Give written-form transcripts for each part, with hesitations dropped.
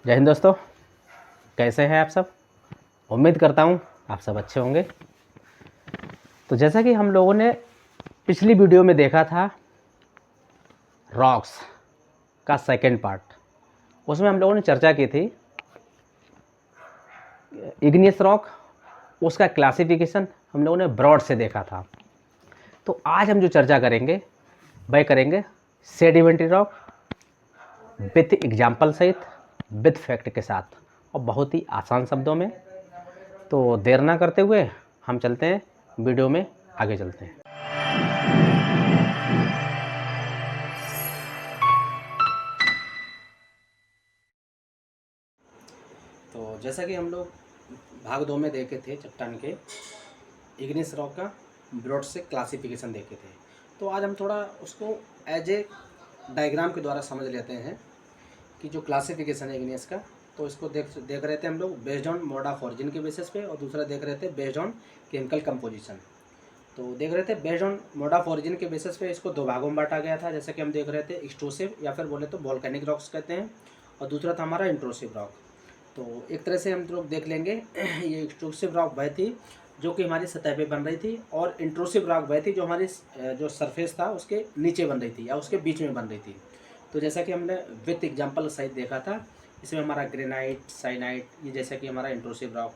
जय हिंद दोस्तों, कैसे हैं आप सब। उम्मीद करता हूँ आप सब अच्छे होंगे। तो जैसा कि हम लोगों ने पिछली वीडियो में देखा था रॉक्स का सेकंड पार्ट, उसमें हम लोगों ने चर्चा की थी इग्नियस रॉक, उसका क्लासिफिकेशन हम लोगों ने ब्रॉड से देखा था। तो आज हम जो चर्चा करेंगे वह करेंगे सेडिमेंट्री रॉक विथ एग्जाम्पल सहित, विथ फैक्ट के साथ और बहुत ही आसान शब्दों में। तो देर ना करते हुए हम चलते हैं वीडियो में, आगे चलते हैं। तो जैसा कि हम लोग भाग 2 में देखे थे चट्टान के इग्नियस रॉक का ब्रॉड से क्लासिफिकेशन देखे थे, तो आज हम थोड़ा उसको एज ए डायग्राम के द्वारा समझ लेते हैं कि जो क्लासिफिकेशन है इग्नियस का। तो इसको देख रहे थे हम लोग based on mode of origin के बेसिस पे, और दूसरा देख रहे थे बेस्ड ऑन केमिकल कंपोजिशन। तो देख रहे थे based on mode of origin के बेसिस पे इसको 2 भागों में बांटा गया था, जैसे कि हम देख रहे थे एक्सट्रूसिव या फिर बोले तो वोल्केनिक रॉक्स कहते हैं, और दूसरा था हमारा इंट्रूसिव रॉक। तो एक तरह से हम लोग देख लेंगे ये एक्सट्रूसिव रॉक वह थी जो कि हमारी सतह पे बन रही थी, और इंट्रूसिव रॉक वह थी जो हमारी जो सरफेस था उसके नीचे बन रही थी या उसके बीच में बन रही थी। तो जैसा कि हमने विथ एग्जांपल सहित देखा था, इसमें हमारा ग्रेनाइट, साइनाइट, ये जैसा कि हमारा इंट्रूसिव रॉक,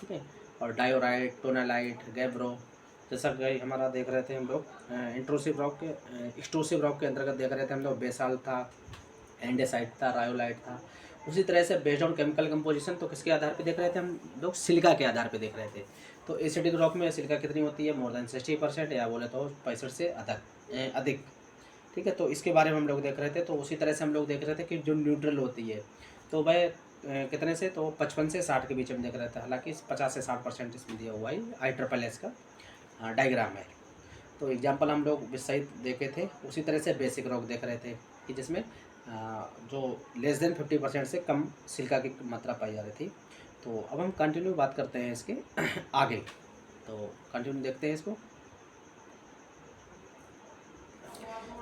ठीक है, और डायोराइट, टोनालाइट, गैब्रो, जैसा कि हमारा देख रहे थे हम लोग इंट्रूसिव रॉक के एक्सट्रूसिव रॉक के अंतर्गत देख रहे थे हम लोग बेसाल्ट था, एंडेसाइट था, रायोलाइट था। उसी तरह से बेस्ड ऑन केमिकल कंपोजिशन तो किसके आधार पे देख रहे थे हम लोग, सिलिका के आधार पे देख रहे थे। तो एसिडिक रॉक में सिलिका कितनी होती है, मोर देन 60%, या बोले तो 65 से अधिक, ठीक है। तो इसके बारे में हम लोग देख रहे थे। तो उसी तरह से हम लोग देख रहे थे कि जो न्यूट्रल होती है तो वह कितने से, तो 55 से 60 के बीच में देख रहे थे। हालांकि 50 से 60% इसमें दिया हुआ है, IEEE का डायग्राम है। तो एग्जाम्पल हम लोग सहित देखे थे। उसी तरह से बेसिक रॉक देख रहे थे कि जिसमें जो लेस देन 50% से कम सिलिका की मात्रा पाई जा रही थी। तो अब हम कंटिन्यू बात करते हैं इसके आगे। तो कंटिन्यू देखते हैं इसको।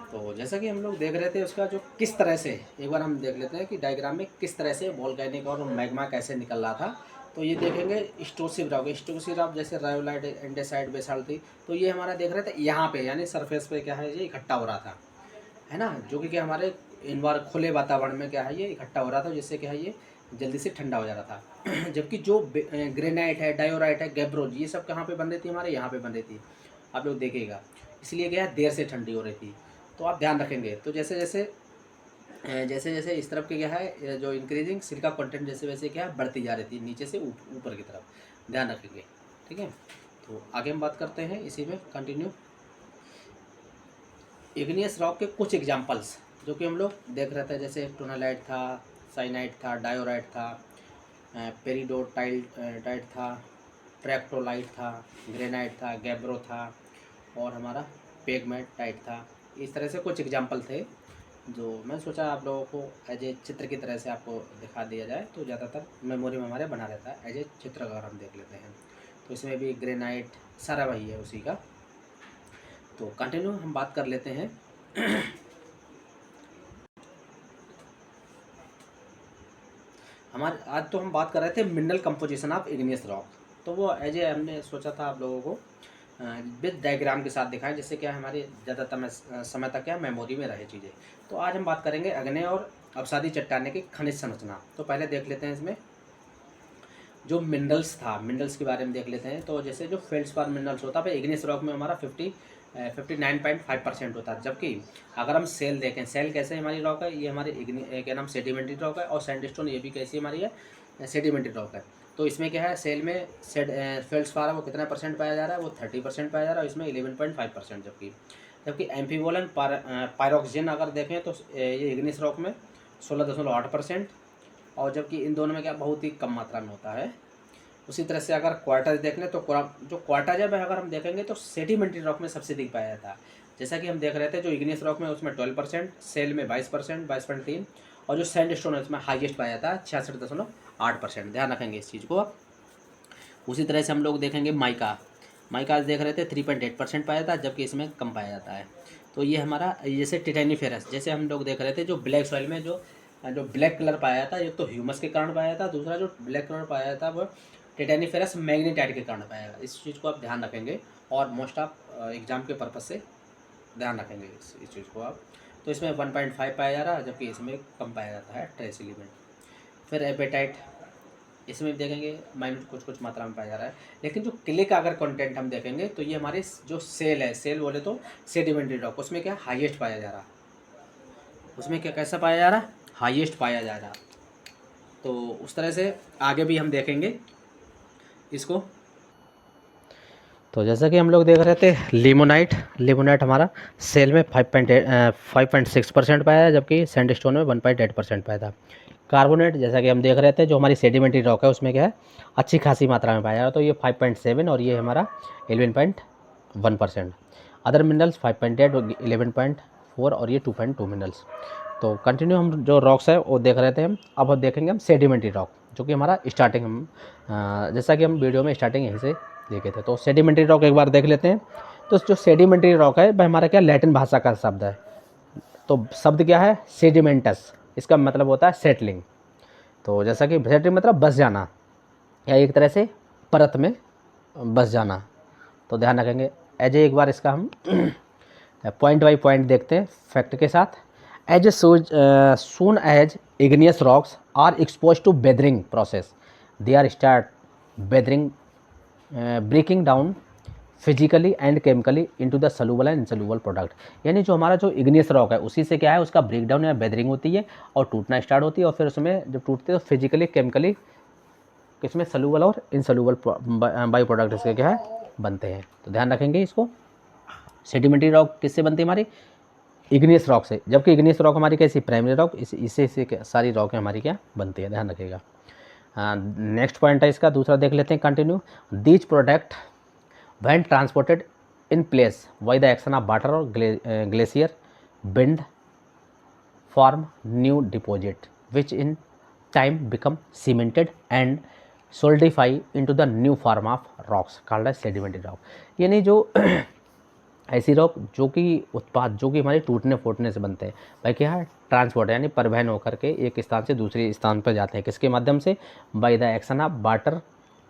तो जैसा कि हम लोग देख रहे थे उसका जो किस तरह से, एक बार हम देख लेते हैं कि डायग्राम में किस तरह से वोल्केनिक और मैग्मा कैसे निकल रहा था। तो ये देखेंगे एक्सट्रूसिव रॉक जैसे रायोलाइट, एंडेसाइट, बेसाल्ट थी। तो ये हमारा देख रहे थे यहाँ पे, यानी सरफेस पे क्या है, ये इकट्ठा हो रहा था, है ना, जो कि क्या हमारे खुले वातावरण में क्या है ये इकट्ठा हो रहा था, जिससे क्या है ये जल्दी से ठंडा हो जा रहा था। जबकि जो ग्रेनाइट है, डायोराइट है, गैब्रोज, ये सब कहाँ पे बन रही थी, हमारे यहाँ पे बन रही थी। आप लोग देखिएगा, इसलिए क्या है देर से ठंडी हो रही थी। तो आप ध्यान रखेंगे। तो जैसे जैसे इस तरफ के क्या है जो इंक्रीजिंग सिलिका कंटेंट जैसे वैसे क्या है बढ़ती जा रही थी नीचे से ऊपर की तरफ, ध्यान रखेंगे, ठीक है। तो आगे हम बात करते हैं इसी में कंटिन्यू। इग्नियस रॉक के कुछ एग्जांपल्स जो कि हम लोग देख रहे थे, जैसे टोनालाइट था, साइनाइट था, डायोराइट था, पेरिडोटाइट था, ट्रैक्टोलाइट था, ग्रेनाइट था, गैब्रो था, और हमारा पेगमेटाइट था। इस तरह से कुछ एग्जांपल थे जो मैं सोचा आप लोगों को एज ए चित्र की तरह से आपको दिखा दिया जाए, तो ज़्यादातर मेमोरी में हमारे बना रहता है। एज ए चित्र अगर हम देख लेते हैं तो इसमें भी ग्रेनाइट सारा वही है उसी का। तो कंटिन्यू हम बात कर लेते हैं। हमारे आज तो हम बात कर रहे थे mineral composition of igneous rock. तो वो एज ए हमने सोचा था आप लोगों को विद डायग्राम के साथ दिखाएं, जिससे क्या हमारी ज़्यादातर समय तक क्या मेमोरी में रहे चीज़ें। तो आज हम बात करेंगे अग्नेय और अवसादी चट्टाने की खनिज संरचना। तो पहले देख लेते हैं इसमें जो मिनरल्स था, मिनरल्स के बारे में देख लेते हैं। तो जैसे जो फेल्डस्पार मिनरल्स होता है इग्नियस रॉक में हमारा 59.5% होता है। जबकि अगर हम सेल देखें, सेल कैसे हमारी रॉक है, ये हमारी क्या नाम सेडिमेंट्री रॉक है, और सैंडस्टोन ये भी कैसी हमारी है, सेडिमेंट्री रॉक है। तो इसमें क्या है, सेल में फेल्डस्पार है वो कितना परसेंट पाया जा रहा है, वो 30% पाया जा रहा है, इसमें 11.5%। जबकि जबकि एम्फीबोलन पायरोक्सिन अगर देखें तो ये इग्नियस रॉक में 16.8%, और जबकि इन दोनों में क्या बहुत ही कम मात्रा में होता है। उसी तरह से अगर क्वार्टज देख लें तो जो क्वार्टज है अगर हम देखेंगे तो सेडिमेंट्री रॉक में सबसे अधिक पाया जाता है। जैसा कि हम देख रहे थे जो इग्नियस रॉक में उसमें 12%, सेल में 22%, 22.3, और जो सैंडस्टोन है उसमें हाईएस्ट पाया जाता है 66.8%। ध्यान रखेंगे इस चीज़ को आप। उसी तरह से हम लोग देखेंगे माइका देख रहे थे 3.8% पाया जाता है, जबकि इसमें कम पाया जाता है। तो ये हमारा जैसे टिटेनिफेरस, जैसे हम लोग देख रहे थे जो ब्लैक सॉइल में जो जो ब्लैक कलर पाया था, एक तो ह्यूमस के कारण पाया था, दूसरा जो ब्लैक कलर पाया था वो टिटेनिफेरस मैग्नेटाइट के कारण पाया था। इस चीज़ को आप ध्यान रखेंगे और मोस्ट ऑफ एग्जाम के पर्पज से ध्यान रखेंगे इस चीज़ को आप। तो इसमें 1.5 पाया जा रहा है, जबकि इसमें कम पाया जाता है ट्रेस एलिमेंट। फिर एपेटाइट, इसमें देखेंगे माइनस कुछ मात्रा में पाया जा रहा है। लेकिन जो क्ले का अगर कंटेंट हम देखेंगे तो ये हमारे जो सेल है, सेल बोले तो सेडिमेंट्री रॉक, उसमें क्या हाईएस्ट पाया जा रहा, उसमें क्या कैसा पाया जा रहा, हाईएस्ट पाया जा रहा। तो उस तरह से आगे भी हम देखेंगे इसको। तो जैसा कि हम लोग देख रहे थे लिमोनाइट हमारा सेल में 5.6% पाया है, जबकि सैंडस्टोन में 1.8% पाया था। कार्बोनेट जैसा कि हम देख रहे थे, जो हमारी सेडिमेंट्री रॉक है उसमें क्या है अच्छी खासी मात्रा में पाया जा रहा है, तो ये 5.7 और ये हमारा 11.1%। अदर मिनरल्स 5.8 और 11.4 और ये 2.2 मिनरल्स। तो कंटिन्यू हम जो रॉक्स है वो देख रहे थे हम। अब हम देखेंगे हम सेडिमेंट्री रॉक, जो कि हमारा स्टार्टिंग हम जैसा कि हम वीडियो में स्टार्टिंग यहीं से देखे थे। तो सेडिमेंट्री रॉक एक बार देख लेते हैं। तो जो सेडिमेंट्री रॉक है वह हमारा क्या लैटिन भाषा का शब्द है। तो शब्द क्या है सेडिमेंटस, इसका मतलब होता है सेटलिंग। तो जैसा कि सेटलिंग मतलब बस जाना या एक तरह से परत में बस जाना। तो ध्यान रखेंगे एज एक बार इसका हम पॉइंट बाई पॉइंट देखते हैं फैक्ट के साथ। As soon as igneous rocks are expose to weathering process they are start weathering breaking down physically and chemically into the soluble and insoluble product. यानी जो हमारा जो इग्नियस रॉक है उसी से क्या है उसका ब्रेक डाउन या वेदरिंग होती है और टूटना स्टार्ट होती है, और फिर उसमें जब टूटते हैं तो फिजिकली केमिकली किसमें सलूबल और इनसलूबल बाई प्रोडक्ट इसके क्या है बनते हैं। तो ध्यान रखेंगे इसको। सेडिमेंट्री रॉक किससे बनती है हमारी इग्नियस रॉक से, जबकि इग्नियस रॉक हमारी कैसी प्राइमरी रॉक, इससे सारी रॉक हमारी क्या बनती है, ध्यान रखिएगा। नेक्स्ट पॉइंट है इसका दूसरा देख लेते हैं continue. These product when transported in place by the action of water और glacier bend form new deposit which in time become cemented and solidify into the new form of rocks called as sedimentary rock. यानी जो ऐसी rock जो कि उत्पाद जो कि हमारे टूटने फूटने से बनते हैं, भाई क्या है ट्रांसपोर्ट यानी परिवहन होकर के एक स्थान से दूसरे स्थान पर जाते हैं, किसके माध्यम से bye the action of water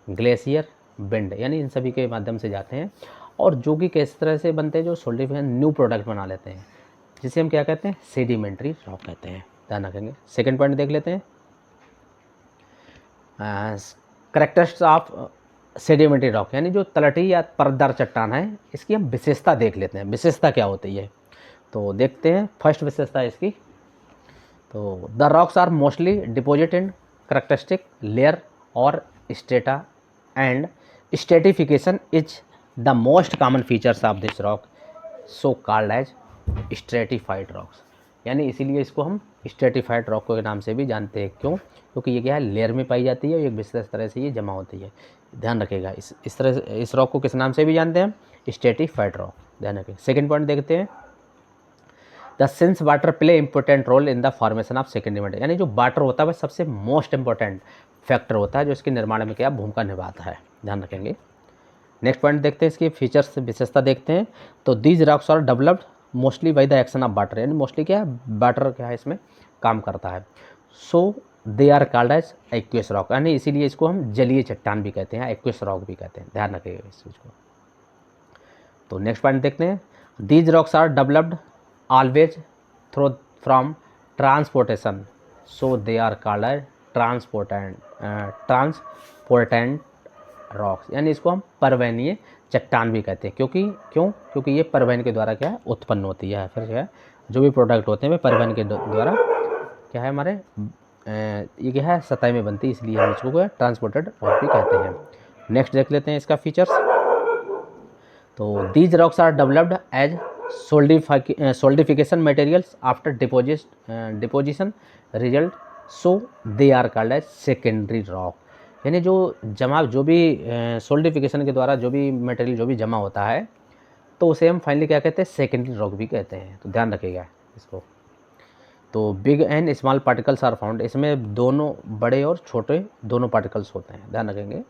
glacier bend, यानी इन सभी के माध्यम से जाते हैं। और जो कि किस तरह से बनते हैं जो सोल्डिफाई न्यू प्रोडक्ट बना लेते हैं, जिसे हम क्या कहते हैं सेडिमेंट्री रॉक कहते हैं, ध्यान रखेंगे। सेकेंड पॉइंट देख लेते हैं कैरेक्टरिस्टिक्स ऑफ सेडिमेंट्री रॉक, यानी जो तलहटी या परतदार चट्टान है इसकी हम विशेषता देख लेते हैं, विशेषता क्या होती है। तो देखते हैं फर्स्ट विशेषता इसकी। तो the rocks are mostly deposit in characteristic layer और strata and stratification is the most common features of this rock so called as stratified rocks. यानी इसीलिए इसको हम स्ट्रेटिफाइड रॉक के नाम से भी जानते हैं। क्यों? क्योंकि ये क्या है लेयर में पाई जाती है और एक विशेष तरह से ये जमा होती है, ध्यान रखिएगा। इस तरह से इस रॉक को किस नाम से भी जानते हैं हम स्ट्रेटिफाइड रॉक, ध्यान रखिए। सेकेंड पॉइंट देखते हैं the since water play important role in the formation of secondary, यानी जो वाटर होता है वह सबसे मोस्ट इंपॉर्टेंट फैक्टर होता है जो इसके निर्माण में क्या भूमिका निभाता है, ध्यान रखेंगे। नेक्स्ट पॉइंट देखते हैं इसकी फीचर्स विशेषता देखते हैं। तो these rocks are developed mostly by the action of water, यानी मोस्टली क्या है वाटर क्या है इसमें काम करता है। So they are called as aqueous rock, यानी इसीलिए इसको हम जलीय चट्टान भी कहते हैं, एक्वेस रॉक भी कहते हैं, ध्यान रखिएगा इस चीज़ को। तो नेक्स्ट पॉइंट देखते हैं these rocks are developed always through from transportation so they are called as transported rocks, यानी इसको हम परिवहनीय चट्टान भी कहते हैं। क्योंकि ये परिवहन के द्वारा क्या है उत्पन्न होती है, फिर क्या है जो भी प्रोडक्ट होते हैं वे परिवहन के द्वारा क्या है हमारे ये क्या है सतह में बनती है, इसलिए हम इसको ट्रांसपोर्टेड रॉक भी कहते हैं। नेक्स्ट देख लेते हैं इसका फीचर्स। तो these rocks are developed as solidification materials after deposition result so they are called as secondary rock, यानी जो भी सोल्डिफिकेशन के द्वारा जो भी मटेरियल जो भी जमा होता है तो उसे हम फाइनली क्या कहते हैं सेकेंडरी रॉक भी कहते हैं, तो ध्यान रखिएगा इसको। तो big and small particles are found, इसमें दोनों बड़े और छोटे दोनों पार्टिकल्स होते हैं, ध्यान रखेंगे।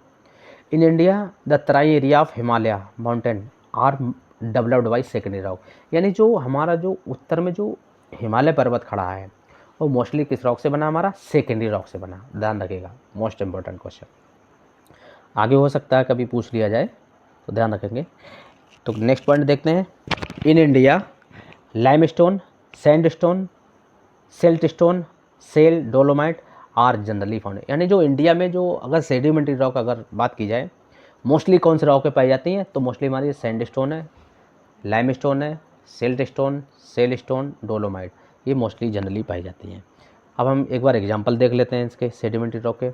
In India the Terai area of Himalaya mountain are developed by secondary rock, यानी जो हमारा जो उत्तर में जो हिमालय पर्वत खड़ा है वो मोस्टली किस रॉक से बना हमारा, सेकेंडरी रॉक से बना, ध्यान रखिएगा, मोस्ट इंपॉर्टेंट क्वेश्चन। आगे हो सकता है कभी पूछ लिया जाए, तो ध्यान रखेंगे। तो नेक्स्ट पॉइंट देखते हैं। In India limestone, sandstone, siltstone, shale, dolomite are generally found. यानी जो इंडिया में जो अगर सेडिमेंट्री रॉक अगर बात की जाए, मोस्टली कौन से रॉक पे पाई जाती हैं, तो मोस्टली हमारी सैंडस्टोन है, लाइमस्टोन है, सिल्टस्टोन, सेलस्टोन, डोलोमाइट, ये मोस्टली जनरली पाई जाती हैं। अब हम एक बार एग्जांपल देख लेते हैं इसके सेडिमेंट्री रॉक के।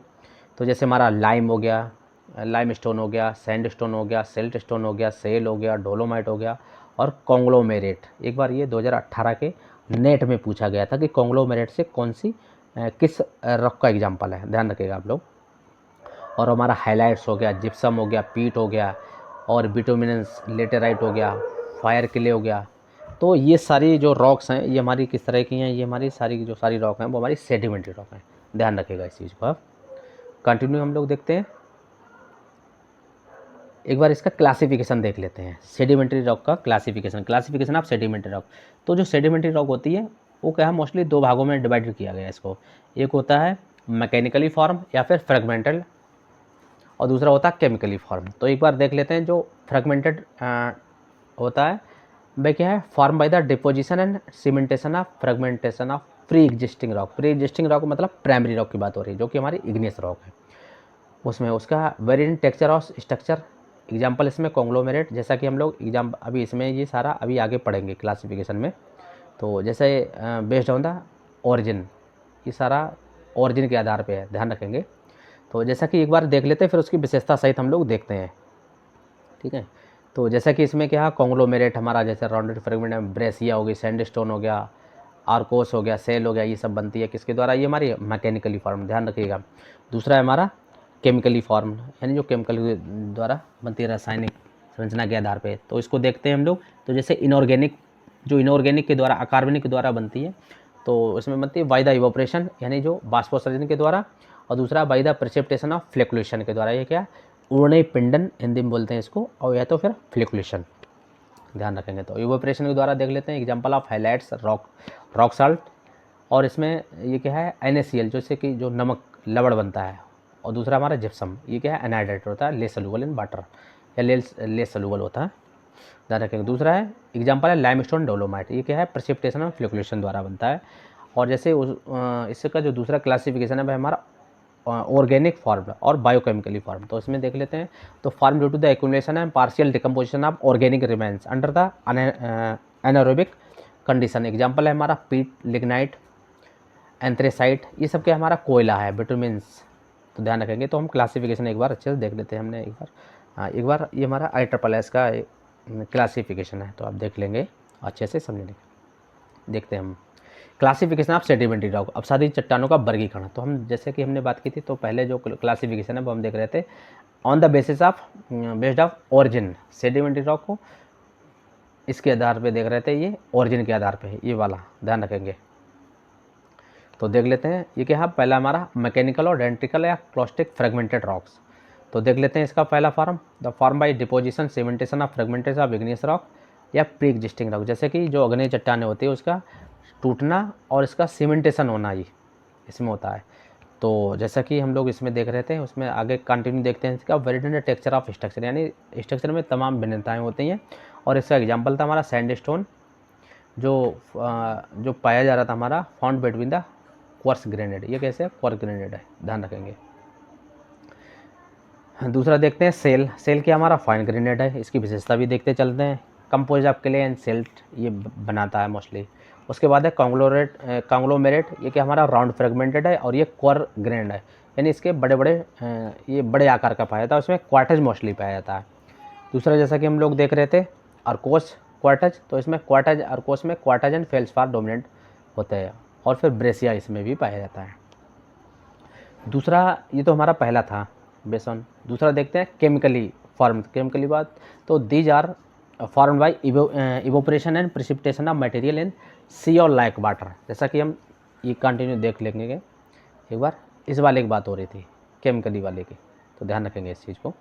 तो जैसे हमारा लाइम हो गया, लाइमस्टोन हो गया, सैंडस्टोन हो गया, सिल्टस्टोन हो गया, सेल हो गया, डोलोमाइट हो गया और कॉन्ग्लोमेरेट। एक बार ये 2018 के नेट में पूछा गया था कि कॉन्ग्लोमेरेट से कौन सी किस रॉक का एग्जाम्पल है, ध्यान रखिएगा आप लोग। और हमारा हाइलाइट्स हो गया, जिप्सम हो गया, पीट हो गया और बिटुमिनस लेटेराइट हो गया, फायर क्ले हो गया। तो ये सारी जो रॉक्स हैं ये हमारी किस तरह की हैं, ये हमारी सारी जो सारी रॉक हैं वो हमारी सेडिमेंट्री रॉक हैं, ध्यान रखिएगा इस चीज़ को। अब कंटिन्यू हम लोग देखते हैं, एक बार इसका क्लासिफिकेशन देख लेते हैं। सेडिमेंट्री रॉक का क्लासिफिकेशन ऑफ सेडिमेंट्री रॉक। तो जो सेडिमेंट्री रॉक होती है वो क्या है, मोस्टली दो भागों में डिवाइड किया गया है इसको। एक होता है मैकेनिकली फॉर्म या फिर फ्रेगमेंटल, और दूसरा होता है केमिकली फॉर्म। तो एक बार देख लेते हैं जो फ्रेगमेंटेड होता है वह क्या है, form by the deposition and cementation of fragmentation of pre existing rock. Pre existing rock मतलब प्राइमरी रॉक की बात हो रही है, जो कि हमारी इग्नियस रॉक है। उसमें उसका वेरिएंट टेक्सचर और स्ट्रक्चर, एग्जाम्पल इसमें कॉन्ग्लोमेरेट, जैसा कि हम लोग एग्जाम अभी इसमें ये सारा अभी आगे पढ़ेंगे क्लासिफिकेशन में। तो जैसे बेस्ड ऑन द ओरिजिन, ये सारा ओरिजिन के आधार पे है, ध्यान रखेंगे। तो जैसा कि एक बार देख लेते हैं, फिर उसकी विशेषता सहित हम लोग देखते हैं, ठीक है। तो जैसा कि इसमें क्या कॉन्ग्लोमेरेट हमारा जैसे राउंडेड फ्रेगमेंट है, ब्रेसिया हो गई, सैंडस्टोन हो गया, आर्कोस हो गया, सेल हो गया, ये सब बनती है किसके द्वारा, ये हमारी मैकेनिकली फॉर्म, ध्यान रखिएगा। दूसरा है हमारा केमिकली फॉर्म, यानी जो केमिकल द्वारा बनती है रासायनिक संरचना के आधार पे। तो इसको देखते हैं हम लोग। तो जैसे इनऑर्गेनिक, जो इनऑर्गेनिक के द्वारा अकार्बनिक के द्वारा बनती है, तो इसमें बनती है बाय द इवोपरेशन, यानी जो बाष्पोत्सर्जन के द्वारा, और दूसरा बाय द प्रेसिपिटेशन ऑफ फ्लैकुलेशन के द्वारा। ये क्या, उड़ने पिंडन हिंदी में बोलते हैं इसको, और या तो फिर फ्लैकुलेशन, ध्यान रखेंगे। तो इवोपरेशन के द्वारा देख लेते हैं, example of highlights rock salt, और इसमें ये क्या है NaCl, जैसे कि जो नमक लवण बनता है, और दूसरा हमारा जिप्सम, ये क्या है एनहाइड्रेट होता है, लेस सोल्यूबल इन वाटर, या लेस सोल्यूबल होता है, ध्यान रखेंगे। दूसरा है एग्जाम्पल है लाइमस्टोन डोलोमाइट, ये क्या है प्रेसिपिटेशन और फ्लैकुलेशन द्वारा बनता है। और जैसे इसका जो दूसरा क्लासिफिकेशन है वह हमारा ऑर्गेनिक फॉर्म और बायोकेमिकली फॉर्म। तो इसमें देख लेते हैं। तो form due to the accumulation and partial decomposition of organic remains under the anaerobic condition, example है हमारा पीट, लिग्नाइट, एंथ्रेसाइट, ये सब क्या हमारा कोयला है, बिटुमिन्स। तो ध्यान रखेंगे। तो हम क्लासिफिकेशन एक बार अच्छे से देख लेते हैं, हमने एक बार, हाँ एक बार, ये हमारा ISSS का क्लासिफिकेशन है, तो आप देख लेंगे अच्छे से समझने। देखते हैं हम क्लासिफिकेशन ऑफ सेडिमेंट्री रॉक। अब सारी चट्टानों का वर्गीकरण, तो हम जैसे कि हमने बात की थी, तो पहले जो क्लासिफिकेशन है वो हम देख रहे थे on the basis of based of origin, sedimentary rock को इसके आधार पे देख रहे थे, ये ओरिजिन के आधार पे, ये वाला ध्यान रखेंगे। तो देख लेते हैं ये क्या है, पहला हमारा मैकेनिकल और डेंट्रिकल या क्लोस्टिक फ्रेगमेंटेड रॉक्स। तो देख लेते हैं इसका पहला form, the form by deposition cementation of fragmentation of igneous rock या प्री एग्जिस्टिंग रॉक। जैसे कि जो अग्नेय चट्टानें होती है उसका टूटना और इसका सीमेंटेशन होना ही इसमें होता है। तो जैसा कि हम लोग इसमें देख रहे थे, उसमें आगे कंटिन्यू देखते हैं इसका वेरिएंट टेक्सचर ऑफ स्ट्रक्चर, यानी स्ट्रक्चर में तमाम भिन्नताएं होती हैं। और इसका एग्जांपल था हमारा सैंडस्टोन, जो पाया जा रहा था हमारा found between the quartz granite. ये कैसे है, क्वार्ट्ज ग्रेनाइट है, ध्यान रखेंगे। दूसरा देखते हैं सेल क्या हमारा फाइन ग्रेनाइट है, इसकी विशेषता भी देखते चलते हैं। Compose of clay and silt ये बनाता है मोस्टली। उसके बाद है कांग्लोमेरेट, ये क्या हमारा राउंड फ्रेगमेंटेड है और ये क्वार ग्रेन्ड है, यानी इसके बड़े बड़े ये बड़े आकार का पाया जाता है, उसमें क्वार्टेज मोस्टली पाया जाता है। दूसरा जैसा कि हम लोग देख रहे थे आर्कोस क्वार्टेज, तो इसमें क्वार्टेज आर्कोस में क्वार्टेज एंड फेल्सपार डोमिनेंट होते हैं, और फिर ब्रेसिया इसमें भी पाया जाता है। दूसरा ये तो हमारा पहला था बेसन। दूसरा देखते हैं केमिकली फॉर्म, केमिकली बात, तो these are form by evaporation and precipitation of material in sea और लाइक वाटर। जैसा कि हम ये कंटिन्यू देख लेंगे एक बार, इस वाले की बात हो रही थी केमिकली वाले की, तो ध्यान रखेंगे इस चीज़ को।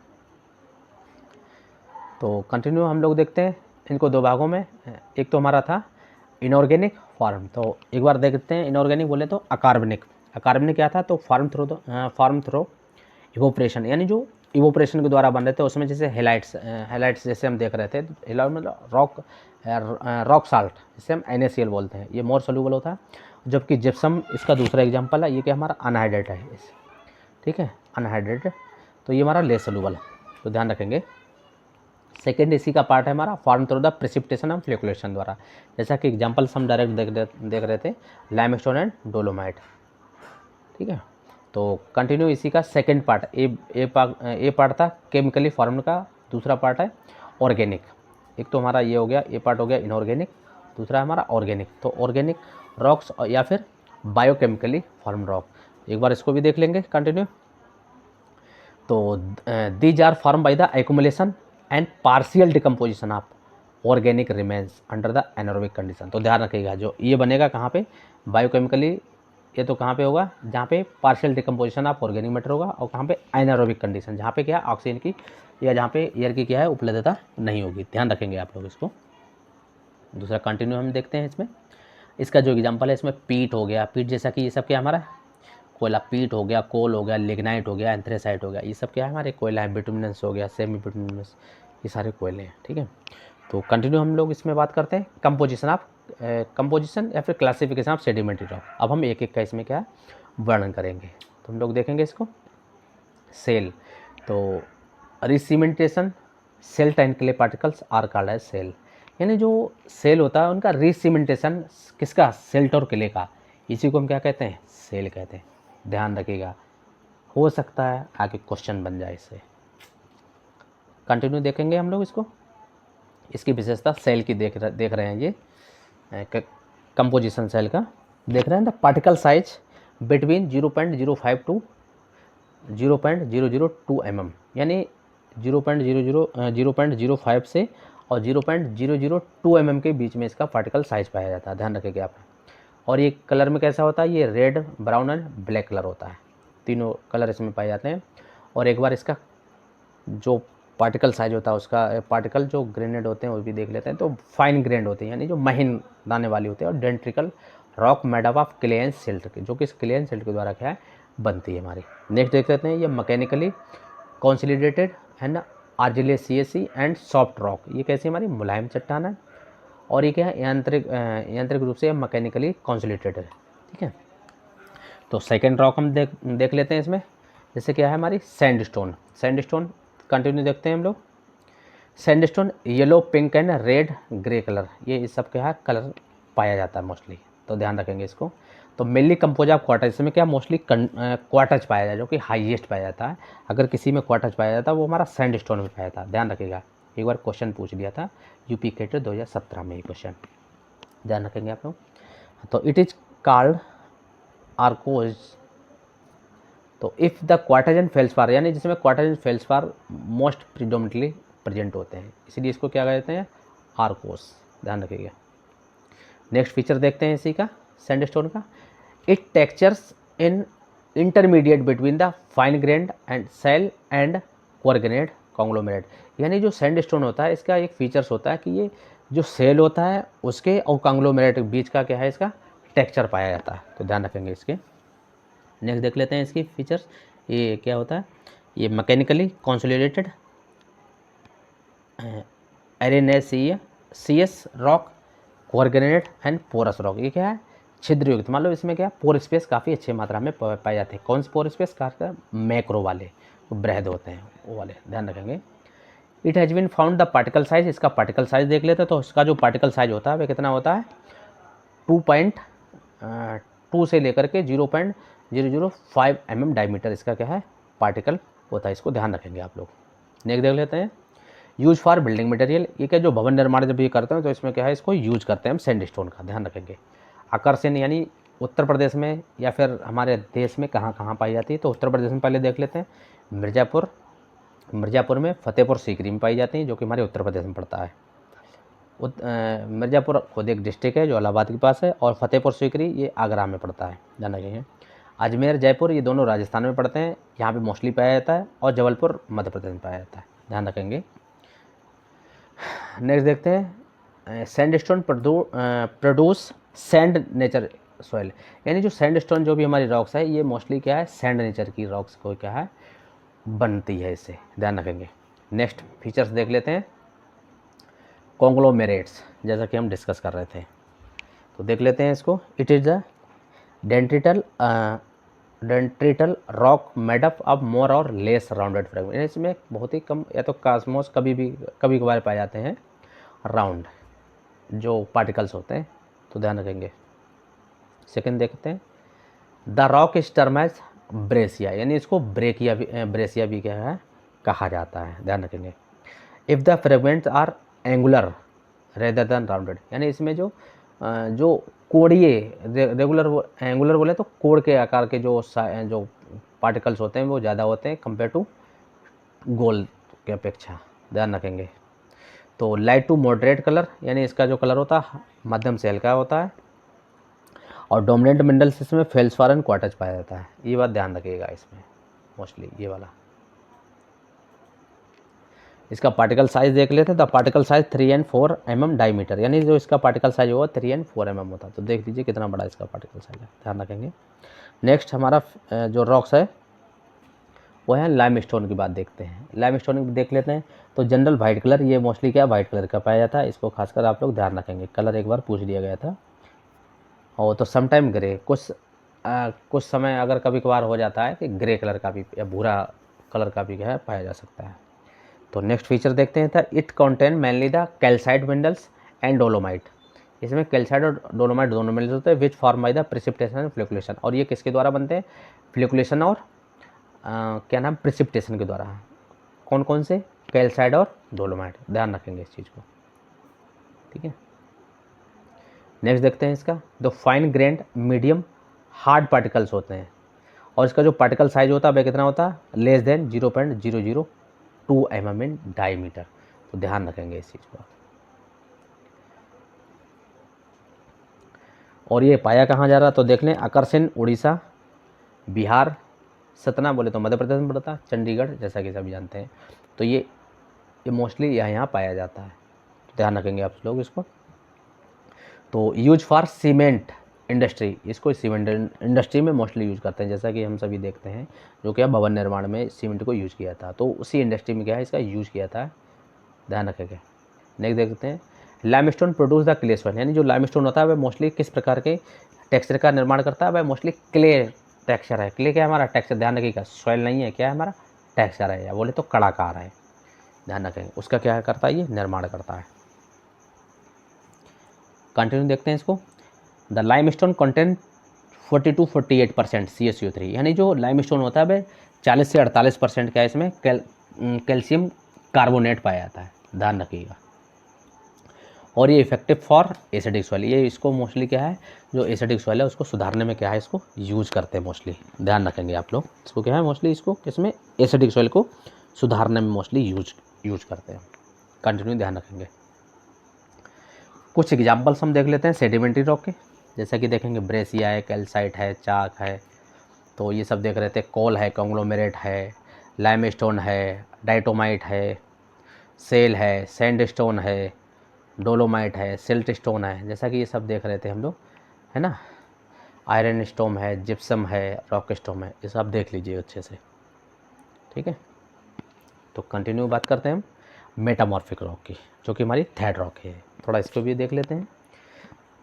तो कंटिन्यू हम लोग देखते हैं इनको दो भागों में। एक तो हमारा था इनऑर्गेनिक फॉर्म, तो एक बार देखते हैं। इनऑर्गेनिक बोले तो अकार्बनिक। अकार्बनिक क्या था, तो फॉर्म थ्रो इवोपरेशन, यानी जो इवोपरेशन के द्वारा बन रहे थे उसमें, जैसे हेलाइट्स जैसे हम देख रहे थे। हेलाइट मतलब रॉक साल्ट, जिसे हम NaCl बोलते हैं, ये मोर सोल्यूबल होता है। जबकि जिप्सम इसका दूसरा एग्जाम्पल है, ये क्या हमारा अनहाइड्रेट है, ठीक है, अनहाइड्रेट। तो ये हमारा लेस सोल्यूबल है, तो ध्यान रखेंगे। सेकेंड इसी का पार्ट है हमारा form through the precipitation and flocculation द्वारा। जैसा कि एग्जाम्पल्स हम डायरेक्ट देख रहे थे, लाइमस्टोन एंड डोलोमाइट, ठीक है। तो कंटिन्यू इसी का सेकेंड पार्ट, ए पार्ट था केमिकली फॉर्म्ड का, दूसरा पार्ट है ऑर्गेनिक। एक तो हमारा ये हो गया, ए पार्ट हो गया इनऑर्गेनिक, दूसरा है हमारा ऑर्गेनिक। तो ऑर्गेनिक रॉक्स या फिर बायोकेमिकली फॉर्म्ड रॉक, एक बार इसको भी देख लेंगे कंटिन्यू। तो these are form by the accumulation and partial decomposition of organic remains under the anaerobic condition. तो ध्यान रखिएगा, जो ये बनेगा कहाँ पे, बायोकेमिकली, ये तो कहाँ पे होगा, जहाँ पे partial decomposition of organic matter होगा, और कहाँ पे एनारोबिक कंडीशन, जहाँ पे क्या है ऑक्सीजन की या जहाँ पे एयर की क्या है उपलब्धता नहीं होगी। ध्यान रखेंगे आप लोग इसको। दूसरा कंटिन्यू हम देखते हैं इसमें। इसका जो एग्जाम्पल है इसमें पीट हो गया, पीट जैसा कि ये सब क्या हमारा कोयला, पीट हो गया, कोल हो गया, लिग्नाइट हो गया, एंथ्रेसाइट हो गया, ये सब क्या है हमारे कोयला है। बिटुमिनस हो गया, सेमी बिटुमिनस, ये सारे कोयले हैं, ठीक है। तो कंटिन्यू हम लोग इसमें बात करते हैं कंपोजिशन या फिर क्लासिफिकेशन ऑफ सेडिमेंट्री रॉक। अब हम एक एक का इसमें क्या है वर्णन करेंगे, तो हम लोग देखेंगे इसको। सेल, तो recementation silt and clay particles are called as shale, यानी जो सेल होता है उनका रिसीमेंटेशन किसका, सेल्ट और क्ले का, इसी को हम क्या कहते हैं, सेल कहते हैं। ध्यान रखिएगा, हो सकता है आगे क्वेश्चन बन जाए इससे। कंटिन्यू देखेंगे हम लोग इसको। इसकी विशेषता सेल की देख रहे हैं, ये कंपोजिशन सेल का देख रहे हैं। The particle size between 0.05 to 0.002 mm, यानी 0.05 से और 0.002 mm के बीच में इसका पार्टिकल साइज पाया जाता है। ध्यान रखिएगा आप। और ये कलर में कैसा होता है, ये red, brown and black colour होता है, तीनों कलर इसमें पाए जाते हैं। और एक बार इसका जो पार्टिकल साइज होता है, उसका पार्टिकल जो ग्रेनेड होते हैं वो भी देख लेते हैं। तो फाइन ग्रेन्ड होते हैं, यानी जो महीन दाने वाली होते हैं। और detrital rock made up of clay and silt, जो कि इस क्ले एंड सिल्ट के द्वारा क्या है बनती है हमारी। नेक्स्ट देख लेते हैं, ये mechanically consolidated and argillaceous and soft rock, ये कैसी हमारी मुलायम चट्टान है। और ये क्या है यांत्रिक रूप से मैकेनिकली कॉन्सोलिडेटेड है, ठीक है। तो सेकेंड रॉक हम देख लेते हैं इसमें। जैसे क्या है हमारी सैंडस्टोन, सैंडस्टोन कंटिन्यू देखते हैं हम लोग। Sandstone yellow, pink and red, grey colour, ये इस सब क्या है कलर पाया जाता है मोस्टली, तो ध्यान रखेंगे इसको। तो मेनली कंपोज ऑफ क्वार्टज, इसमें क्या मोस्टली क्वार्टज पाया जाता है, जो कि हाईएस्ट पाया जाता है। अगर किसी में क्वार्टज पाया जाता है वो हमारा सैंडस्टोन में पाया जाता है। ध्यान रखिएगा, एक बार क्वेश्चन पूछ लिया था यूपी केट 2017 में, ये क्वेश्चन ध्यान रखेंगे आप लोग। तो इट इज कॉल्ड आर्कोज। तो इफ़ द क्वार्टजन फेल्सपार, यानी जिसमें क्वार्टजन फेल्सपार मोस्ट प्रिडोमिनेटली प्रेजेंट होते हैं, इसलिए इसको क्या कहते हैं, आर्कोस। ध्यान रखिएगा। नेक्स्ट फीचर देखते हैं इसी का, सैंडस्टोन का। It textures in intermediate between the fine grained and shale and coordinate conglomerate, यानी जो सैंडस्टोन होता है इसका एक फीचर्स होता है कि ये जो सेल होता है उसके और कॉन्ग्लोमेरेट के बीच का क्या है इसका टेक्सचर पाया जाता है, तो ध्यान रखेंगे इसके। नेक्स्ट देख लेते हैं इसकी फीचर्स। ये क्या होता है, ये mechanically consolidated arenaceous rock, coordinate and porous rock, ये क्या है छिद्र युक्त। मान लो इसमें क्या पोर स्पेस काफ़ी अच्छी मात्रा में पाए जाते हैं। कौन से पोर स्पेस, खासकर मैक्रो वाले, बृहद होते हैं वो वाले, ध्यान रखेंगे। It has been found the particle size, इसका पार्टिकल साइज देख लेते हैं। तो इसका जो पार्टिकल साइज होता है वह कितना होता है, 2.2 से लेकर के 0.005 mm डायमीटर इसका क्या है पार्टिकल होता है, इसको ध्यान रखेंगे आप लोग। नेक्स्ट देख लेते हैं, यूज फॉर बिल्डिंग मटेरियल, ये क्या जो भवन निर्माण जब ये करते हैं तो इसमें क्या है इसको यूज करते हैं हम सैंडस्टोन का, ध्यान रखेंगे। आकर्षण, यानी उत्तर प्रदेश में या फिर हमारे देश में कहाँ कहाँ पाई जाती है, तो उत्तर प्रदेश में पहले देख लेते हैं। मिर्ज़ापुर में, फतेहपुर सीकरी में पाई जाती है, जो कि हमारे उत्तर प्रदेश में पड़ता है। मिर्ज़ापुर खुद एक डिस्ट्रिक्ट है जो इलाहाबाद के पास है, और फतेहपुर सीकरी ये आगरा में पड़ता है, ध्यान रखेंगे। अजमेर, जयपुर ये दोनों राजस्थान में पड़ते हैं, यहाँ पे मोस्टली पाया जाता है। और जबलपुर मध्य प्रदेश में पाया जाता है, ध्यान रखेंगे। नेक्स्ट देखते हैं, sandstone produce sand nature soil, यानी जो सैंडस्टोन जो भी हमारी रॉक्स है ये मोस्टली क्या है, सैंड नेचर की रॉक्स को क्या है बनती है, इससे ध्यान रखेंगे। नेक्स्ट फीचर्स देख लेते हैं, कॉन्ग्लोमेरेट्स, जैसा कि हम डिस्कस कर रहे थे, तो देख लेते हैं इसको। It is the detrital rock made up of more और लेस राउंडेड फ्रेगमेंट, इसमें बहुत ही कम या तो कास्मोस कभी कभार पाए जाते हैं राउंड जो पार्टिकल्स होते हैं, तो ध्यान रखेंगे। सेकंड देखते हैं, the rock is term as breccia, यानी इसको ब्रेसिया भी क्या है कहा जाता है, ध्यान रखेंगे। If the fragments are angular rather than rounded, यानी इसमें जो कोड़िए रेगुलर एंगुलर बोले तो कोड़ के आकार के जो पार्टिकल्स होते हैं वो ज़्यादा होते हैं कंपेयर टू गोल के अपेक्षा, ध्यान रखेंगे। तो लाइट टू मॉडरेट कलर, यानी इसका जो कलर होता है मध्यम से हल्का होता है, और डोमिनेंट मिनरल्स इसमें फेल्सफार एंड क्वार्टज पाया जाता है, ये बात ध्यान रखिएगा इसमें मोस्टली ये वाला। इसका पार्टिकल साइज देख लेते हैं, तो particle size 3 and 4 mm diameter, यानी जो इसका पार्टिकल साइज होगा 3 and 4 mm होता है, तो देख लीजिए कितना बड़ा इसका पार्टिकल साइज है, ध्यान रखेंगे। नेक्स्ट हमारा जो रॉक्स है वो है लाइमस्टोन की बात देखते हैं। लाइमस्टोन देख लेते हैं, तो जनरल वाइट कलर, ये मोस्टली क्या वाइट कलर का पाया जाता है, इसको खासकर आप लोग ध्यान रखेंगे, कलर एक बार पूछ लिया गया था। और तो समटाइम ग्रे, कुछ समय अगर कभी कभार हो जाता है कि ग्रे कलर का भी या भूरा कलर का भी क्या है पाया जा सकता है। तो नेक्स्ट फीचर देखते हैं, था it contain mainly the calcite minerals and dolomite, इसमें कैल्साइट और डोलोमाइट दोनों मिनरल्स होते हैं, which form by the precipitation and fluctuation, और ये किसके द्वारा बनते हैं, फ्लक्चुएशन और क्या नाम प्रिसिपिटेशन के द्वारा। कौन कौन से, कैल्साइट और डोलोमाइट, ध्यान रखेंगे इस चीज़ को, ठीक है। नेक्स्ट देखते हैं इसका, the fine grand medium hard particles होते हैं, और इसका जो पार्टिकल साइज होता है वह कितना होता है, less than 0.002 mm in diameter, तो ध्यान रखेंगे इस चीज़ को। और ये पाया कहाँ जा रहा है, तो देख लें, आकर्षण उड़ीसा, बिहार, सतना बोले तो मध्य प्रदेश में पड़ता है, चंडीगढ़ जैसा कि सभी जानते हैं, तो ये मोस्टली यहाँ पाया जाता है, तो ध्यान रखेंगे आप लोग इसको। तो यूज फॉर सीमेंट इंडस्ट्री, इसको सीमेंट इंडस्ट्री में मोस्टली यूज़ करते हैं, जैसा कि हम सभी देखते हैं जो क्या भवन निर्माण में सीमेंट को यूज़ किया था, तो उसी इंडस्ट्री में क्या है इसका यूज़ किया था, ध्यान रखेंगे। नेक्स्ट देखते हैं, limestone produce the clay soil, यानी जो लाइमस्टोन होता है वह मोस्टली किस प्रकार के टेक्सचर का निर्माण करता है, वह मोस्टली क्ले टेक्सचर है। क्ले क्या है हमारा टेक्सचर, ध्यान रखिएगा, सॉइल नहीं है, क्या है हमारा टेक्सचर है, या बोले तो कड़ाकार है, ध्यान रखेंगे, उसका क्या करता है, ये निर्माण करता है। कंटिन्यू देखते हैं इसको, द लाइमस्टोन कंटेंट 40-48% CaCO3, यानी जो लाइमस्टोन होता है वह 40 से 48% क्या है इसमें कैल्शियम कार्बोनेट पाया जाता है, ध्यान रखिएगा। और ये इफेक्टिव फॉर एसिडिक सॉइल, ये इसको मोस्टली क्या है, जो एसिडिक सॉइल है उसको सुधारने में क्या है इसको यूज़ करते हैं मोस्टली, ध्यान रखेंगे आप लोग, इसको क्या है मोस्टली इसको किसमें, एसिडिक सॉइल को सुधारने में मोस्टली यूज करते हैं। कंटिन्यू ध्यान रखेंगे। कुछ एग्जाम्पल्स हम देख लेते हैं सेडिमेंट्री रॉक के, जैसा कि देखेंगे ब्रेसिया है, कैल्साइट है, चाक है, तो ये सब देख रहे थे, कोल है, कॉन्ग्लोमेरेट है, लाइमस्टोन है, डाइटोमाइट है, सेल है, सैंडस्टोन है, डोलोमाइट है, सिल्ट स्टोन है, जैसा कि ये सब देख रहे थे हम लोग, है ना, आयरन स्टोन है, जिप्सम है, रॉक स्टोन है, ये सब देख लीजिए अच्छे से, ठीक है। तो कंटिन्यू बात करते हैं हम मेटामॉर्फिक रॉक की, जो कि हमारी थर्ड रॉक है, थोड़ा इसको भी देख लेते हैं।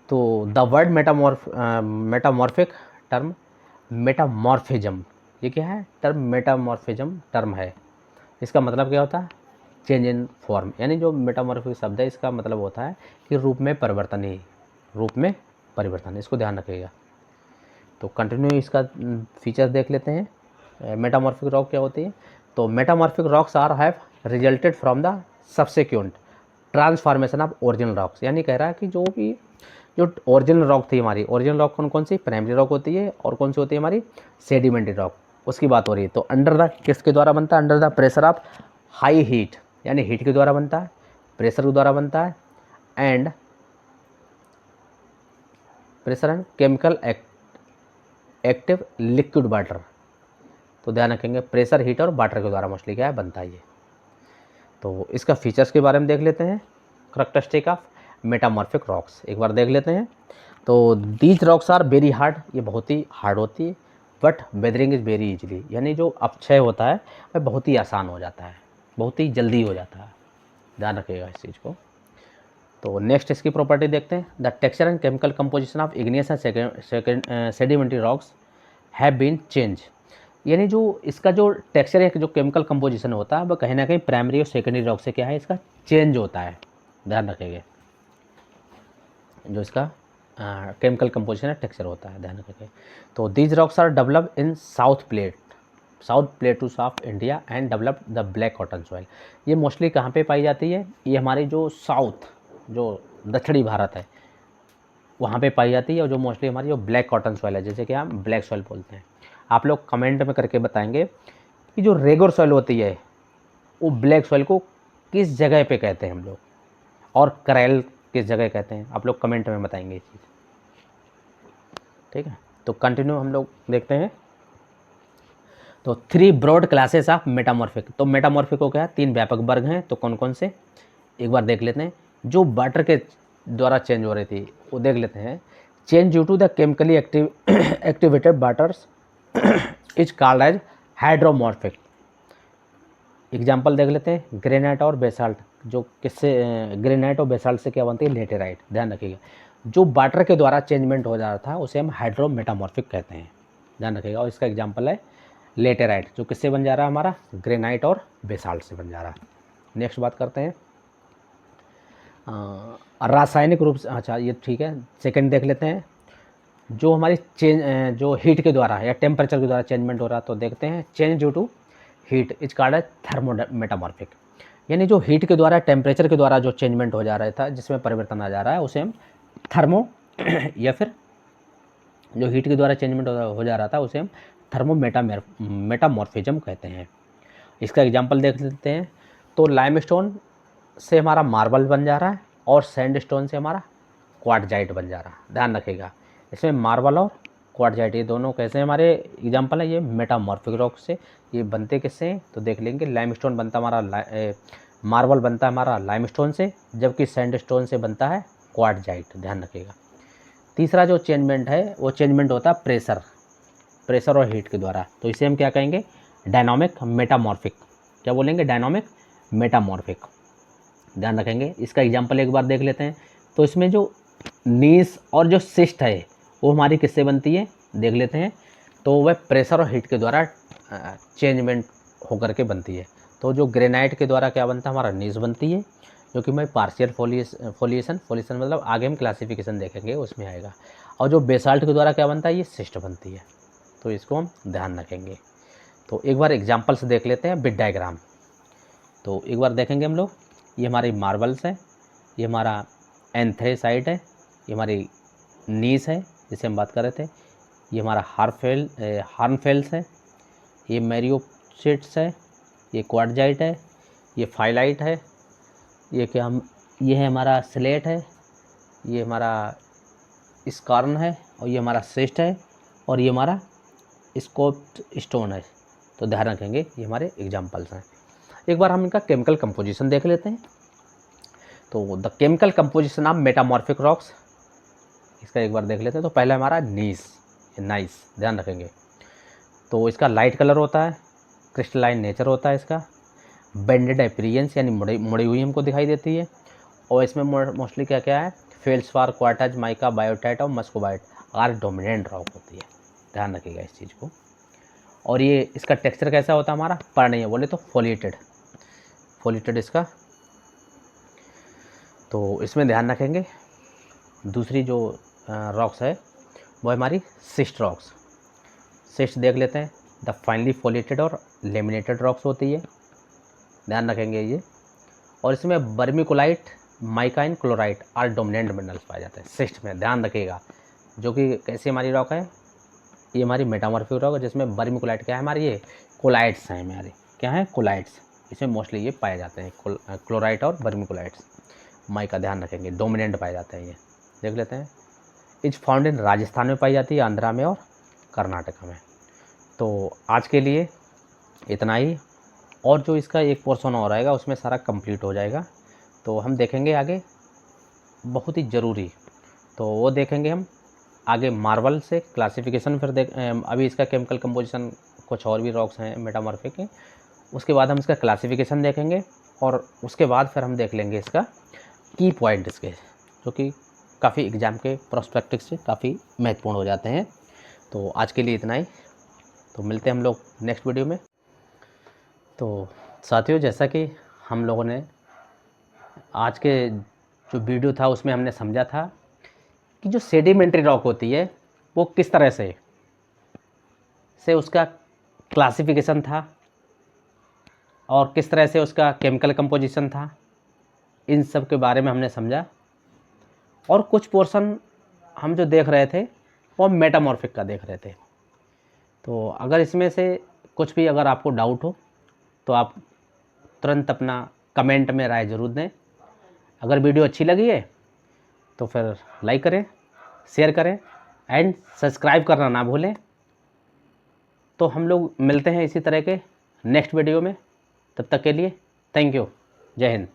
तो the word metamorphic term metamorphism, ये क्या है टर्म, मेटामॉर्फिज्म टर्म है, इसका मतलब क्या होता है, चेंज इन फॉर्म, यानी जो मेटामॉर्फिक शब्द है इसका मतलब होता है कि रूप में परिवर्तन, ही रूप में परिवर्तन, इसको ध्यान रखिएगा। तो कंटिन्यू इसका फीचर देख लेते हैं, मेटामॉर्फिक रॉक क्या होती है। तो metamorphic rocks are have resulted from the subsequent transformation of original rocks, यानी कह रहा है कि जो ओरिजिनल रॉक थी हमारी, ओरिजिनल रॉक कौन कौन सी, प्राइमरी रॉक होती है, और कौन सी होती है हमारी सेडिमेंट्री रॉक, उसकी बात हो रही है। तो अंडर द किसके द्वारा बनता है, under the pressure of high heat, यानी हीट के द्वारा बनता है, प्रेशर के द्वारा बनता है, and pressure and chemical active liquid water, तो ध्यान रखेंगे प्रेशर, हीट और वाटर के द्वारा मोस्टली क्या है बनता है ये। तो इसका फीचर्स के बारे में देख लेते हैं। Characteristic of metamorphic rocks. एक बार देख लेते हैं। तो these rocks are very hard, ये बहुत ही हार्ड होती है, but weathering is very easily, यानी जो अपक्षय होता है वह बहुत ही आसान हो जाता है, बहुत ही जल्दी हो जाता है, ध्यान रखिएगा इस चीज़ को। तो नेक्स्ट इसकी प्रॉपर्टी देखते हैं। The texture and chemical composition of igneous and sedimentary rocks have been change, यानी जो इसका जो टेक्सचर है, जो केमिकल कंपोजिशन होता है वह कहीं ना कहीं प्राइमरी और सेकेंडरी रॉक से क्या है, इसका चेंज होता है, ध्यान रखेंगे। जो इसका केमिकल कंपोजिशन है, टेक्सचर होता है, ध्यान रखेंगे। तो these rocks are developed in south plateaus of India and developed the black cotton soil. ये मोस्टली कहाँ पे पाई जाती है, ये हमारी जो साउथ, जो दक्षिणी भारत है वहाँ पे पाई जाती है, और जो मोस्टली हमारी जो ब्लैक कॉटन सॉइल है, जैसे कि हम ब्लैक सॉइल बोलते हैं। आप लोग कमेंट में करके बताएंगे कि जो रेगुलर सॉइल होती है वो ब्लैक सॉइल को किस जगह पे कहते हैं हम लोग, और करैल किस जगह कहते हैं, आप लोग कमेंट में बताएंगे ये चीज़, ठीक है। तो कंटिन्यू हम लोग देखते हैं। तो 3 ब्रॉड क्लासेस ऑफ मेटामॉर्फिक। तो मेटामॉर्फिक को क्या है, 3 व्यापक वर्ग हैं, तो कौन कौन से एक बार देख लेते हैं। जो वाटर के द्वारा चेंज हो रही थी वो देख लेते हैं। Change due to the chemically activated waters is called as hydromorphic. Example देख लेते हैं, ग्रेनाइट और बेसाल्ट। जो किससे, ग्रेनाइट और बेसाल्ट से क्या बनती है, लेटेराइट, ध्यान रखिएगा। जो वाटर के द्वारा चेंजमेंट हो जा रहा था उसे हम हाइड्रोमेटामॉर्फिक कहते हैं, ध्यान रखिएगा। और इसका एग्जाम्पल है लेटेराइट, जो किससे बन जा रहा है, हमारा ग्रेनाइट और बेसाल्ट से बन जा रहा है। नेक्स्ट बात करते हैं रासायनिक रूप से, अच्छा ये ठीक है। सेकंड देख लेते हैं, जो हमारी जो हीट के द्वारा या टेम्परेचर के द्वारा चेंजमेंट हो रहा है, तो देखते हैं change due to heat is called as thermometamorphic, यानी जो हीट के द्वारा, टेम्परेचर के द्वारा जो चेंजमेंट हो जा रहा था, जिसमें परिवर्तन आ जा रहा है, उसे हम थर्मो या फिर जो हीट के द्वारा चेंजमेंट हो जा रहा था उसे हम मेटामॉर्फिज्म कहते हैं। इसका एग्जांपल देख लेते हैं। तो लाइमस्टोन से हमारा मार्बल बन जा रहा है, और सैंडस्टोन से हमारा क्वार्टजाइट बन जा रहा है, ध्यान रखिएगा। इसमें मार्बल और क्वार्टजाइट ये दोनों कैसे हमारे एग्जांपल है, ये मेटामॉर्फिक रॉक से। ये बनते किससे हैं, तो देख लेंगे। लाइमस्टोन बनता हमारा मार्बल बनता है हमारा लाइमस्टोन से, जबकि सैंडस्टोन से बनता है क्वार्टजाइट, ध्यान रखिएगा। तीसरा जो चेंजमेंट है वो चेंजमेंट होता है प्रेशर और हीट के द्वारा, तो इसे हम क्या कहेंगे, डायनामिक मेटामॉर्फिक। क्या बोलेंगे, डायनामिक मेटामॉर्फिक, ध्यान रखेंगे। इसका एग्जांपल एक बार देख लेते हैं। तो इसमें जो नीस और जो सिस्ट है वो हमारी किससे बनती है, देख लेते हैं। तो वह प्रेशर और हीट के द्वारा चेंजमेंट होकर के बनती है। तो जो ग्रेनाइट के द्वारा क्या बनता है, हमारा नीस बनती है, जो कि मैं पार्शियल फोलिएशन मतलब आगे हम क्लासिफिकेशन देखेंगे उसमें आएगा। और जो बेसाल्ट के द्वारा क्या बनता है, ये सिस्ट बनती है, तो इसको हम ध्यान रखेंगे। तो एक बार एग्जांपल्स देख लेते हैं विद डायग्राम। तो एक बार देखेंगे हम लोग, ये हमारी मार्बल्स है, ये हमारा एंथ्रेसाइट है, ये हमारी नीस है जिसे हम बात कर रहे थे, ये हमारा हार्नफेल्स है, ये मैरियोसिट्स है, ये क्वार्टजाइट है, ये फाइलाइट है, ये है हमारा स्लेट है, ये हमारा स्कॉर्न है, और ये हमारा सिस्ट है, और ये हमारा स्कोप्ड स्टोन है। तो ध्यान रखेंगे, ये हमारे एग्जांपल्स हैं। एक बार हम इनका केमिकल कंपोजिशन देख लेते हैं। तो the chemical composition of metamorphic rocks, इसका एक बार देख लेते हैं। तो पहला हमारा नाइस, ध्यान रखेंगे। तो इसका लाइट कलर होता है, क्रिस्टलाइन नेचर होता है इसका, बेंडेड अपीयरेंस यानी मुड़ी हुई हमको दिखाई देती है। और इसमें मोस्टली क्या क्या है, फेल्सफार, क्वार्टाज, माइका, बायोटाइट और मस्कोबाइट आर डोमिनेंट रॉक होती है, ध्यान रखिएगा इस चीज़ को। और ये इसका टेक्सचर कैसा होता है, हमारा पर्णीय बोले तो फोलिएटेड इसका। तो इसमें ध्यान रखेंगे। दूसरी जो रॉक्स है वो हमारी सिस्ट रॉक्स। सिस्ट देख लेते हैं, द फाइनली फोलिएटेड और लेमिनेटेड रॉक्स होती है, ध्यान रखेंगे ये। और इसमें vermiculite, mica and chlorite are dominant minerals पाए जाते हैं सिस्ट में, ध्यान रखिएगा। जो कि कैसी हमारी रॉक है, ये हमारी मेटामॉर्फिक रॉक है, जिसमें बर्मिकुलाइट क्या है हमारी, ये कोलाइट्स हैं हमारे, क्या है कोलाइट्स, इसमें मोस्टली ये पाए जाते हैं, क्लोराइट और बर्मिकुलाइट्स। माइका ध्यान रखेंगे, डोमिनेंट पाए जाते हैं ये, देख लेते हैं। इज फाउंड इन राजस्थान में पाई जाती है, आंध्रा में और कर्नाटका में। तो आज के लिए इतना ही, और जो इसका एक पोर्शन और आएगा उसमें सारा कंप्लीट हो जाएगा। तो हम देखेंगे आगे बहुत ही ज़रूरी, तो वो देखेंगे हम आगे। मार्बल से क्लासिफिकेशन फिर अभी इसका केमिकल कंपोजिशन, कुछ और भी रॉक्स हैं मेटामॉर्फिक के, उसके बाद हम इसका क्लासिफिकेशन देखेंगे और उसके बाद फिर हम देख लेंगे इसका की पॉइंट इसके, जो कि काफ़ी एग्ज़ाम के प्रोस्पेक्टिव से काफ़ी महत्वपूर्ण हो जाते हैं। तो आज के लिए इतना ही, तो मिलते हैं हम लोग नेक्स्ट वीडियो में। तो साथियों, जैसा कि हम लोगों ने आज के जो वीडियो था उसमें हमने समझा था कि जो सेडिमेंट्री रॉक होती है वो किस तरह से उसका क्लासिफिकेशन था और किस तरह से उसका केमिकल कंपोजिशन था, इन सब के बारे में हमने समझा। और कुछ पोर्शन हम जो देख रहे थे वो मेटामॉर्फिक का देख रहे थे। तो अगर इसमें से कुछ भी अगर आपको डाउट हो तो आप तुरंत अपना कमेंट में राय ज़रूर दें। अगर वीडियो अच्छी लगी है तो फिर लाइक करें, शेयर करें एंड सब्सक्राइब करना ना भूलें। तो हम लोग मिलते हैं इसी तरह के नेक्स्ट वीडियो में। तब तक के लिए थैंक यू। जय हिंद।